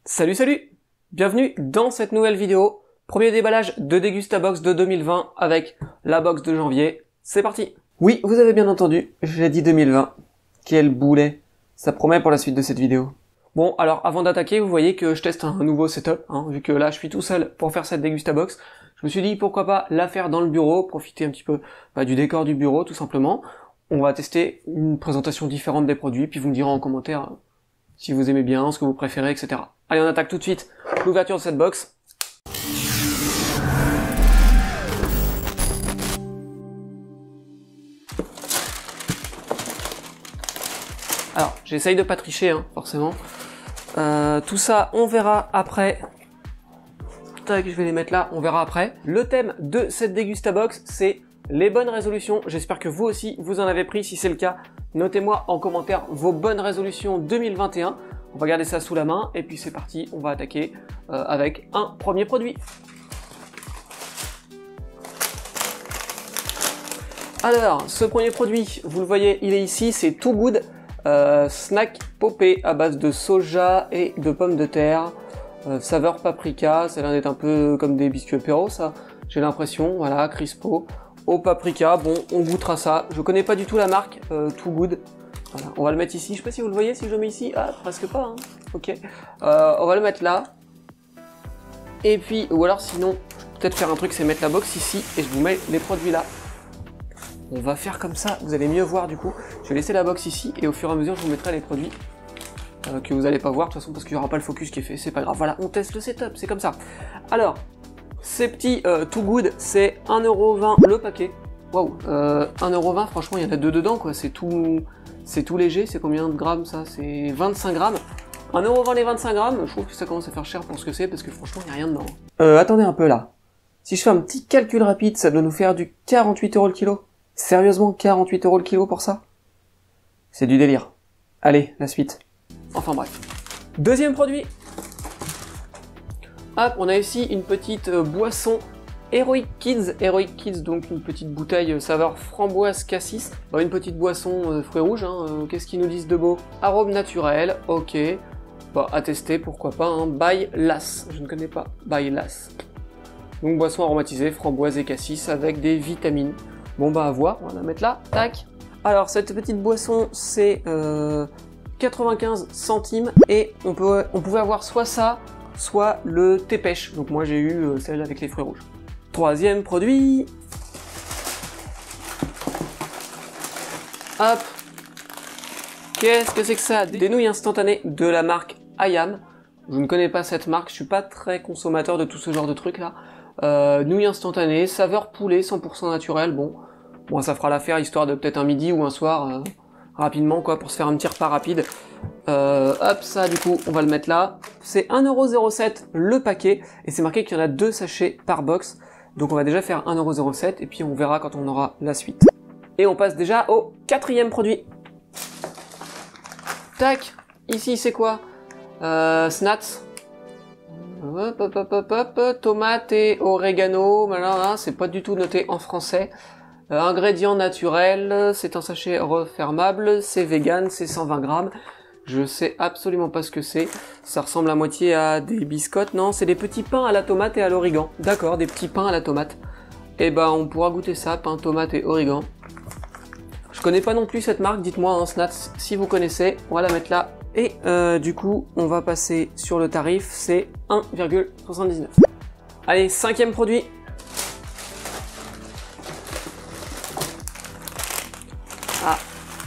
Salut salut! Bienvenue dans cette nouvelle vidéo. Premier déballage de Degustabox de 2020 avec la box de janvier. C'est parti! Oui, vous avez bien entendu, j'ai dit 2020. Quel boulet! Ça promet pour la suite de cette vidéo. Bon, alors avant d'attaquer, vous voyez que je teste un nouveau setup, vu que là je suis tout seul pour faire cette Degustabox. Je me suis dit pourquoi pas la faire dans le bureau, profiter un petit peu du décor du bureau tout simplement. On va tester une présentation différente des produits, puis vous me direz en commentaire si vous aimez bien, ce que vous préférez, etc. Allez, on attaque tout de suite l'ouverture de cette box. Alors, j'essaye de pas tricher, forcément. Tout ça, on verra après. Tac, je vais les mettre là, on verra après. Le thème de cette Degustabox, c'est les bonnes résolutions. J'espère que vous aussi, vous en avez pris. Si c'est le cas, notez-moi en commentaire vos bonnes résolutions 2021. On va garder ça sous la main et puis c'est parti, on va attaquer avec un premier produit. Alors, ce premier produit, vous le voyez, il est ici, c'est Too Good Snack Popé à base de soja et de pommes de terre. Saveur paprika, ça a l'air d'être un peu comme des biscuits apéro, ça, j'ai l'impression. Voilà, crispo au paprika. Bon, on goûtera ça. Je connais pas du tout la marque Too Good. Voilà, on va le mettre ici. Je sais pas si vous le voyez, si je le mets ici. Ah, presque pas. Ok. On va le mettre là. Et puis, ou alors sinon, peut-être faire un truc, c'est mettre la box ici et je vous mets les produits là. On va faire comme ça. Vous allez mieux voir du coup. Je vais laisser la box ici et au fur et à mesure, je vous mettrai les produits que vous n'allez pas voir de toute façon parce qu'il n'y aura pas le focus qui est fait. C'est pas grave. Voilà, on teste le setup. C'est comme ça. Alors, ces petits Too Good, c'est 1,20€ le paquet. Waouh, 1,20€, franchement, il y en a deux dedans, quoi. C'est tout léger. C'est combien de grammes, ça? C'est 25 grammes. 1,20€ les 25 grammes, je trouve que ça commence à faire cher pour ce que c'est, parce que franchement, il n'y a rien dedans. Attendez un peu, là. Si je fais un petit calcul rapide, ça doit nous faire du 48€ le kilo. Sérieusement, 48€ le kilo pour ça? C'est du délire. Allez, la suite. Enfin bref. Deuxième produit. Hop, on a ici une petite boisson Heroic Kids, donc une petite bouteille saveur framboise cassis. Une petite boisson fruits rouges, qu'est-ce qu'ils nous disent de beau? Arôme naturel, ok. À tester, pourquoi pas, by Lass. Je ne connais pas, by Lass. Donc boisson aromatisée, framboise et cassis avec des vitamines. Bon à voir, on va la mettre là, tac. Alors cette petite boisson, c'est 95 centimes et on pouvait avoir soit ça, soit le thé pêche. Donc moi j'ai eu celle avec les fruits rouges. Troisième produit. Hop. Qu'est-ce que c'est que ça? Des nouilles instantanées de la marque Ayam. Je ne connais pas cette marque, je suis pas très consommateur de tout ce genre de trucs là. Nouilles instantanées, saveur poulet 100% naturel. Bon, ça fera l'affaire histoire de peut-être un midi ou un soir rapidement quoi pour se faire un petit repas rapide. Hop, ça du coup on va le mettre là. C'est 1,07€ le paquet et c'est marqué qu'il y en a 2 sachets par box. Donc on va déjà faire 1,07€ et puis on verra quand on aura la suite. Et on passe déjà au quatrième produit. Tac, ici c'est quoi? Snats. Hop, tomate et oregano, c'est pas du tout noté en français. Ingrédients naturels, c'est un sachet refermable, c'est vegan, c'est 120 grammes. Je sais absolument pas ce que c'est. Ça ressemble à moitié à des biscottes. Non, c'est des petits pains à la tomate et à l'origan. D'accord, des petits pains à la tomate. Et on pourra goûter ça, pain, tomate et origan. Je connais pas non plus cette marque, dites-moi Snats si vous connaissez. On va la mettre là. Et du coup, on va passer sur le tarif, c'est 1,79€. Allez, cinquième produit. Ah,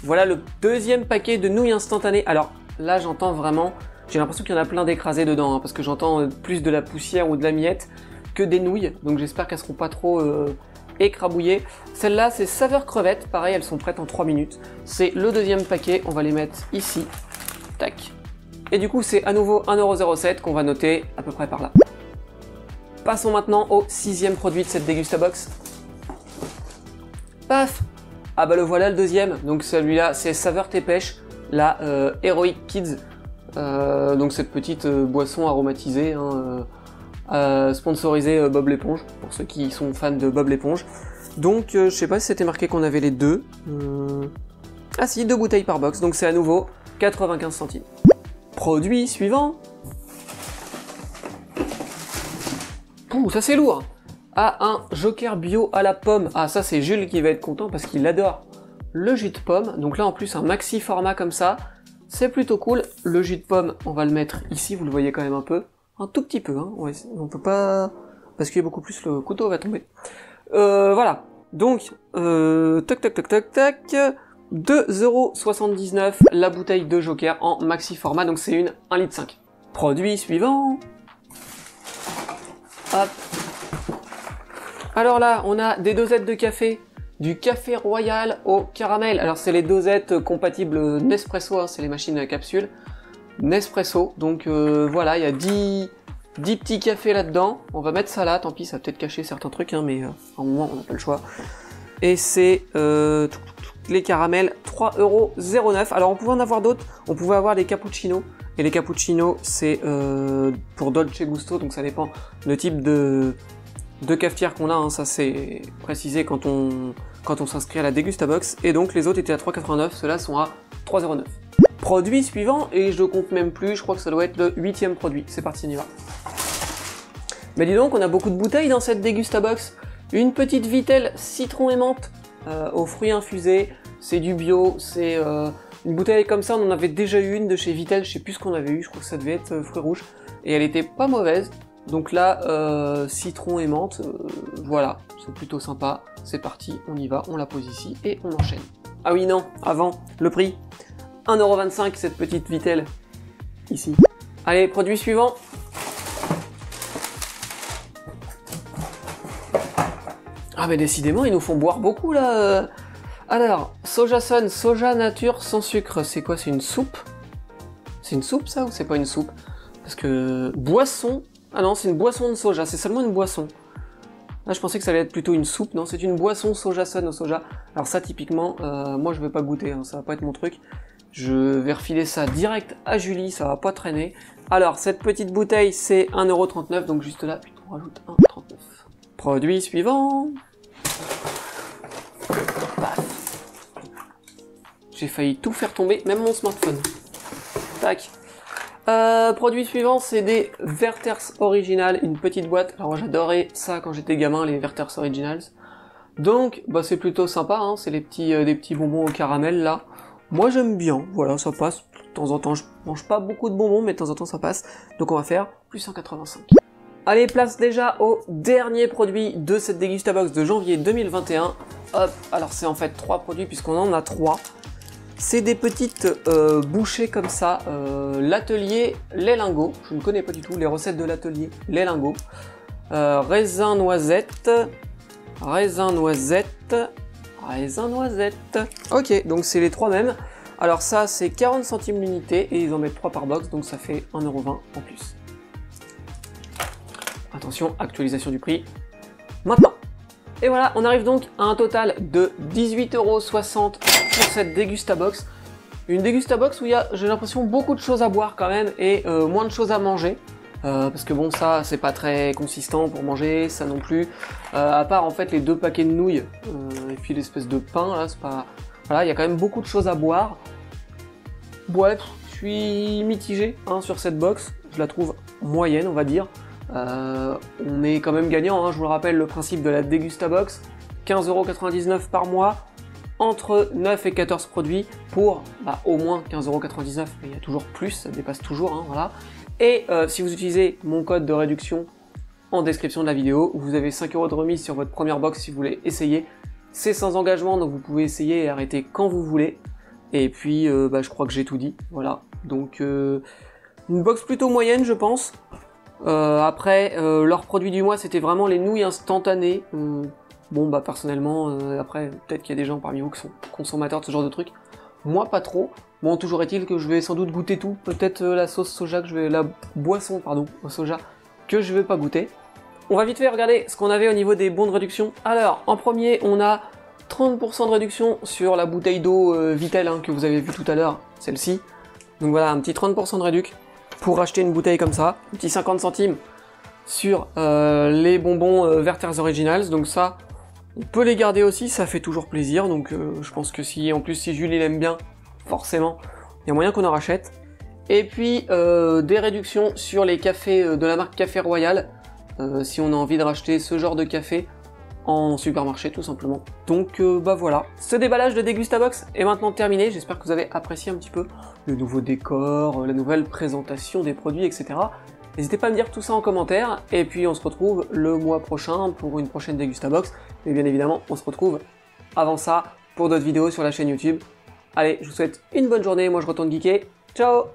voilà le deuxième paquet de nouilles instantanées. Alors là, j'entends vraiment, j'ai l'impression qu'il y en a plein d'écrasés dedans, parce que j'entends plus de la poussière ou de la miette que des nouilles. Donc j'espère qu'elles seront pas trop écrabouillées. Celle-là, c'est saveur crevette. Pareil, elles sont prêtes en 3 minutes. C'est le deuxième paquet. On va les mettre ici. Tac. Et du coup, c'est à nouveau 1,07€ qu'on va noter à peu près par là. Passons maintenant au sixième produit de cette Degustabox. Paf! Ah le voilà le deuxième, donc celui-là c'est saveur thé pêche, la Heroic Kids, donc cette petite boisson aromatisée, sponsorisée Bob l'éponge, pour ceux qui sont fans de Bob l'éponge. Donc je sais pas si c'était marqué qu'on avait les deux, ah si, 2 bouteilles par box, donc c'est à nouveau 95 centimes. Produit suivant. Pouh, ça c'est lourd. Ah, un Joker bio à la pomme. Ah, ça c'est Jules qui va être content parce qu'il adore le jus de pomme. Donc là en plus un maxi format comme ça, c'est plutôt cool. Le jus de pomme, on va le mettre ici, vous le voyez quand même un peu. Un tout petit peu, hein. Ouais, on peut pas basculer beaucoup plus, le couteau va tomber. Voilà. Donc, tac tac tac tac tac. 2,79€ la bouteille de Joker en maxi format, donc c'est une 1,5 litre. Produit suivant. Hop. Alors là, on a des dosettes de café, du café royal au caramel. Alors c'est les dosettes compatibles Nespresso, hein, c'est les machines à capsules Nespresso. Donc voilà, il y a 10 petits cafés là-dedans. On va mettre ça là, tant pis, ça va peut-être cacher certains trucs, hein, mais à un moment on n'a pas le choix. Et c'est les caramels, 3,09€. Alors on pouvait en avoir d'autres, on pouvait avoir les cappuccinos. Et les cappuccinos, c'est pour Dolce Gusto, donc ça dépend le type de cafetière qu'on a, hein, ça c'est précisé quand on s'inscrit à la Dégustabox. Et donc les autres étaient à 3,89€, ceux-là sont à 3,09€. Produit suivant, et je compte même plus, je crois que ça doit être le 8e produit. C'est parti, on y va. Mais dis donc, on a beaucoup de bouteilles dans cette Dégustabox. Une petite Vittel citron et menthe aux fruits infusés, c'est du bio, c'est une bouteille comme ça, on en avait déjà eu une de chez Vittel, je sais plus ce qu'on avait eu, je crois que ça devait être fruits rouges, et elle était pas mauvaise. Donc là, citron et menthe, voilà, c'est plutôt sympa, c'est parti, on y va, on la pose ici et on enchaîne. Ah oui, non, avant, le prix, 1,25€ cette petite Vittel, ici. Allez, produit suivant. Ah mais décidément, ils nous font boire beaucoup là. Alors, Sojasun, soja nature sans sucre, c'est quoi? C'est une soupe? C'est une soupe ça ou c'est pas une soupe? Parce que boisson... Ah non, c'est une boisson de soja, c'est seulement une boisson. Là, je pensais que ça allait être plutôt une soupe. Non, c'est une boisson Sojasun au soja. Alors ça, typiquement, moi je vais pas goûter, hein, ça va pas être mon truc. Je vais refiler ça direct à Julie, ça va pas traîner. Alors, cette petite bouteille, c'est 1,39€, donc juste là, putain, on rajoute 1,39€. Produit suivant. Paf. J'ai failli tout faire tomber, même mon smartphone. Tac. Produit suivant, c'est des Werther's Original, une petite boîte. Alors moi j'adorais ça quand j'étais gamin, les Werther's Originals. Donc bah c'est plutôt sympa, hein, c'est les des petits bonbons au caramel là. Moi j'aime bien, voilà, ça passe. De temps en temps, je mange pas beaucoup de bonbons, mais de temps en temps ça passe. Donc on va faire plus 1,85€. Allez, place déjà au dernier produit de cette Dégustabox de janvier 2021. Hop, alors c'est en fait 3 produits puisqu'on en a 3. C'est des petites bouchées comme ça, l'atelier Les Lingots. Je ne connais pas du tout les recettes de l'atelier Les Lingots. Raisin noisette, raisin noisette, raisin noisette. Ok, donc c'est les 3 mêmes. Alors ça c'est 40 centimes l'unité et ils en mettent 3 par box, donc ça fait 1,20€ en plus. Attention, actualisation du prix. Maintenant. Et voilà, on arrive donc à un total de 18,60€ pour cette Dégustabox. Une Dégustabox où il y a, j'ai l'impression, beaucoup de choses à boire quand même et moins de choses à manger. Parce que bon, ça, c'est pas très consistant pour manger, ça non plus. À part en fait les 2 paquets de nouilles et puis l'espèce de pain, là, c'est pas... Voilà, il y a quand même beaucoup de choses à boire. Ouais, je suis mitigé hein, sur cette box. Je la trouve moyenne, on va dire. On est quand même gagnant, hein, je vous le rappelle, le principe de la Dégustabox, 15,99€ par mois, entre 9 et 14 produits pour au moins 15,99€, mais il y a toujours plus, ça dépasse toujours, hein, voilà. Et si vous utilisez mon code de réduction en description de la vidéo, vous avez 5€ de remise sur votre première box si vous voulez essayer. C'est sans engagement, donc vous pouvez essayer et arrêter quand vous voulez. Et puis, je crois que j'ai tout dit, voilà. Donc, une box plutôt moyenne, je pense. Après, leur produit du mois, c'était vraiment les nouilles instantanées. Bon, personnellement, après, peut-être qu'il y a des gens parmi vous qui sont consommateurs de ce genre de trucs. Moi, pas trop. Bon, toujours est-il que je vais sans doute goûter tout. Peut-être la sauce soja que je vais... La boisson, pardon, au soja, que je vais pas goûter. On va vite fait regarder ce qu'on avait au niveau des bons de réduction. Alors, en premier, on a 30% de réduction sur la bouteille d'eau Vittel hein, que vous avez vu tout à l'heure, celle-ci. Donc voilà, un petit 30% de réduc pour acheter une bouteille comme ça. Un petit 50 centimes sur les bonbons Werther's Originals. Donc ça, on peut les garder aussi, ça fait toujours plaisir. Donc je pense que si, en plus, si Julie l'aime bien, forcément, il y a moyen qu'on en rachète. Et puis des réductions sur les cafés de la marque Café Royal. si on a envie de racheter ce genre de café en supermarché tout simplement. Donc bah voilà, ce déballage de Degustabox est maintenant terminé, j'espère que vous avez apprécié un petit peu le nouveau décor, la nouvelle présentation des produits, etc. N'hésitez pas à me dire tout ça en commentaire, et puis on se retrouve le mois prochain pour une prochaine Degustabox, mais bien évidemment on se retrouve avant ça pour d'autres vidéos sur la chaîne YouTube. Allez, je vous souhaite une bonne journée, moi je retourne geeker, ciao!